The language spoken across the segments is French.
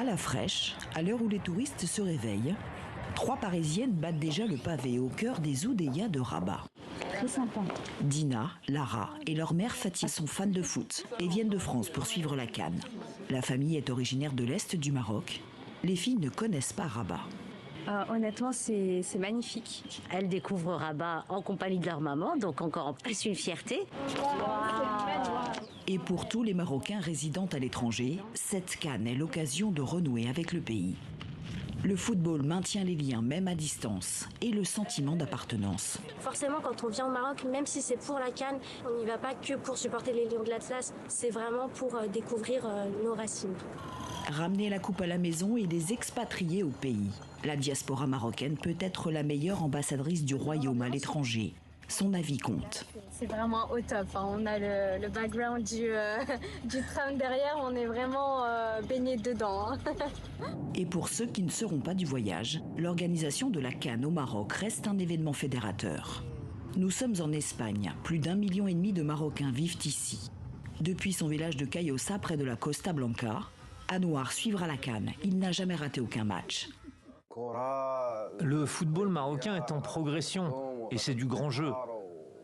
À la fraîche, à l'heure où les touristes se réveillent, 3 Parisiennes battent déjà le pavé au cœur des Oudéas de Rabat. Très sympa. Dina, Lara et leur mère Fatima sont fans de foot et viennent de France pour suivre la CAN. La famille est originaire de l'Est du Maroc. Les filles ne connaissent pas Rabat. Honnêtement, c'est magnifique. Elles découvrent Rabat en compagnie de leur maman, donc encore en plus une fierté. Et pour tous les Marocains résidant à l'étranger, cette CAN est l'occasion de renouer avec le pays. Le football maintient les liens même à distance et le sentiment d'appartenance. Forcément, quand on vient au Maroc, même si c'est pour la CAN, on n'y va pas que pour supporter les Lions de l'Atlas, c'est vraiment pour découvrir nos racines. Ramener la coupe à la maison et les expatrier au pays. La diaspora marocaine peut être la meilleure ambassadrice du royaume à l'étranger. Son avis compte. C'est vraiment au top. On a le background du tram derrière, on est vraiment baigné dedans. Et pour ceux qui ne seront pas du voyage, l'organisation de la CAN au Maroc reste un événement fédérateur. Nous sommes en Espagne. Plus d'1,5 million de Marocains vivent ici. Depuis son village de Cayosa, près de la Costa Blanca, Anouar suivra la CAN. Il n'a jamais raté aucun match. Le football marocain est en progression et c'est du grand jeu.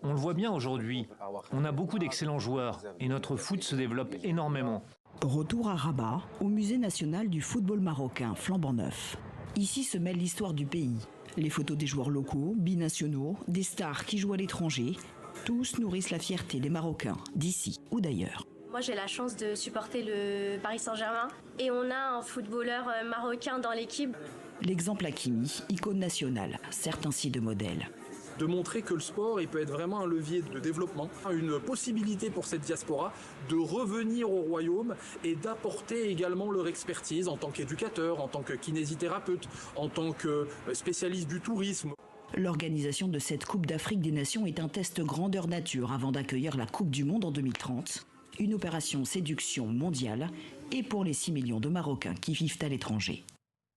On le voit bien aujourd'hui. On a beaucoup d'excellents joueurs et notre foot se développe énormément. Retour à Rabat, au musée national du football marocain, flambant neuf. Ici se mêle l'histoire du pays. Les photos des joueurs locaux, binationaux, des stars qui jouent à l'étranger, tous nourrissent la fierté des Marocains, d'ici ou d'ailleurs. Moi, j'ai la chance de supporter le Paris Saint-Germain et on a un footballeur marocain dans l'équipe. L'exemple Hakimi, icône nationale, sert ainsi de modèle. De montrer que le sport, il peut être vraiment un levier de développement, une possibilité pour cette diaspora de revenir au royaume et d'apporter également leur expertise en tant qu'éducateur, en tant que kinésithérapeute, en tant que spécialiste du tourisme. L'organisation de cette Coupe d'Afrique des Nations est un test grandeur nature avant d'accueillir la Coupe du Monde en 2030. Une opération séduction mondiale et pour les 6 millions de Marocains qui vivent à l'étranger.